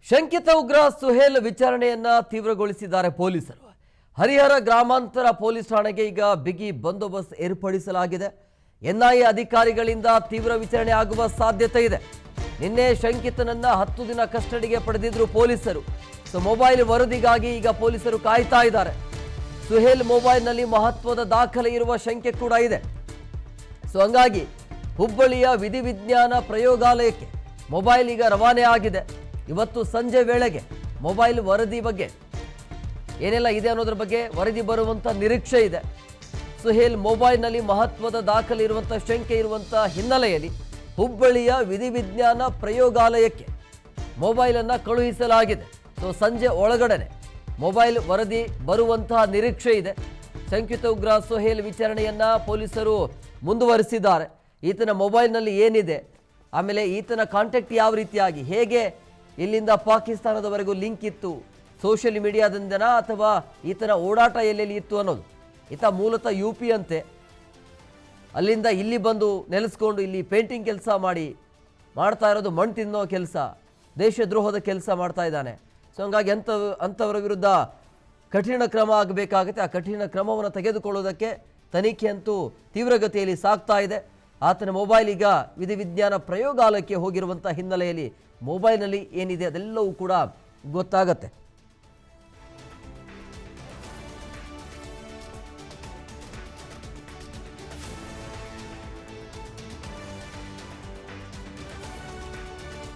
ಶಂಕಿತ ಉಗ್ರ ಸುಹೇಲ್ ವಿಚಾರಣೆಯನ್ನ ತೀವ್ರಗೊಳಿಸಿದ್ದಾರೆ ಪೊಲೀಸರು. ಹರಿಹರ ಗ್ರಾಮಾಂತರ ಪೊಲೀಸ್ ಠಾಣೆಗೆ ಈಗ ಬಿಗಿ ಬಂದೋಬಸ್ತ್ ಏರ್ಪಡಿಸಲಾಗಿದೆ. ಎನ್ಐಎ ಅಧಿಕಾರಿಗಳಿಂದ ತೀವ್ರ ವಿಚಾರಣೆ ಆಗುವ ಸಾಧ್ಯತೆ ಇದೆ. ನಿನ್ನೆ ಶಂಕಿತನನ್ನ 10 ದಿನ ಕಸ್ಟಡಿಗೆ ಪಡೆದಿದ್ರು ಪೊಲೀಸರು. ಮೊಬೈಲ್ ವರದಿಗಾಗಿ ಈಗ ಪೊಲೀಸರು ಕಾಯ್ತಾ ಇದ್ದಾರೆ. ಸುಹೇಲ್ ಮೊಬೈಲ್ನಲ್ಲಿ ಮಹತ್ವದ ದಾಖಲೆ ಇರುವ ಶಂಕೆ ಕೂಡ ಇದೆ. ಹಂಗಾಗಿ ಹುಬ್ಬಳ್ಳಿಯ ವಿಧಿವಿಜ್ಞಾನ ಪ್ರಯೋಗಾಲಯಕ್ಕೆ ಮೊಬೈಲ್ ಈಗ ರವಾನೆ ಆಗಿದೆ. ಇವತ್ತು ಸಂಜೆ ವೇಳೆಗೆ ಮೊಬೈಲ್ ವರದಿ ಬಗ್ಗೆ ಏನೆಲ್ಲ ಇದೆ ಅನ್ನೋದ್ರ ಬಗ್ಗೆ ವರದಿ ಬರುವಂತ ನಿರೀಕ್ಷೆ ಇದೆ. ಸುಹೇಲ್ ಮೊಬೈಲ್ನಲ್ಲಿ ಮಹತ್ವದ ದಾಖಲೆ ಇರುವಂತ ಶಂಕೆ ಇರುವಂತ ಹಿನ್ನೆಲೆಯಲ್ಲಿ ಹುಬ್ಬಳ್ಳಿಯ ವಿಧಿವಿಜ್ಞಾನ ಪ್ರಯೋಗಾಲಯಕ್ಕೆ ಮೊಬೈಲ್ ಅನ್ನ ಕಳುಹಿಸಲಾಗಿದೆ. ಸಂಜೆ ಒಳಗಡೆ ಮೊಬೈಲ್ ವರದಿ ಬರುವಂತಹ ನಿರೀಕ್ಷೆ ಇದೆ. ಶಂಕಿತ ಉಗ್ರ ಸುಹೇಲ್ ವಿಚಾರಣೆಯನ್ನ ಪೊಲೀಸರು ಮುಂದುವರಿಸಿದ್ದಾರೆ. ಈತನ ಮೊಬೈಲ್ನಲ್ಲಿ ಏನಿದೆ, ಆಮೇಲೆ ಈತನ ಕಾಂಟ್ಯಾಕ್ಟ್ ಯಾವ ರೀತಿಯಾಗಿ ಹೇಗೆ ಇಲ್ಲಿಂದ ಪಾಕಿಸ್ತಾನದವರೆಗೂ ಲಿಂಕ್ ಇತ್ತು, ಸೋಷಿಯಲ್ ಮೀಡಿಯಾದಿಂದನ ಅಥವಾ ಈತನ ಓಡಾಟ ಎಲ್ಲೆಲ್ಲಿ ಇತ್ತು ಅನ್ನೋದು. ಈತ ಮೂಲತಃ UP ಅಂತೆ, ಅಲ್ಲಿಂದ ಇಲ್ಲಿ ಬಂದು ನೆಲೆಸ್ಕೊಂಡು ಇಲ್ಲಿ ಪೇಂಟಿಂಗ್ ಕೆಲಸ ಮಾಡ್ತಾ ಇರೋದು ಮಣ್ಣು ತಿನ್ನೋ ಕೆಲಸ, ದೇಶದ್ರೋಹದ ಕೆಲಸ ಮಾಡ್ತಾ ಇದ್ದಾನೆ. ಹಂಗಾಗಿ ಅಂಥವರ ವಿರುದ್ಧ ಕಠಿಣ ಕ್ರಮ ಆಗಬೇಕಾಗುತ್ತೆ. ಆ ಕಠಿಣ ಕ್ರಮವನ್ನು ತೆಗೆದುಕೊಳ್ಳೋದಕ್ಕೆ ತನಿಖೆ ಅಂತೂ ತೀವ್ರಗತಿಯಲ್ಲಿ ಸಾಗ್ತಾ ಇದೆ. ಆತನ ಮೊಬೈಲ್ ಈಗ ವಿಧಿವಿಜ್ಞಾನ ಪ್ರಯೋಗಾಲಯಕ್ಕೆ ಹೋಗಿರುವಂಥ ಹಿನ್ನೆಲೆಯಲ್ಲಿ ಮೊಬೈಲ್ನಲ್ಲಿ ಏನಿದೆ ಅದೆಲ್ಲವೂ ಕೂಡ ಗೊತ್ತಾಗತ್ತೆ.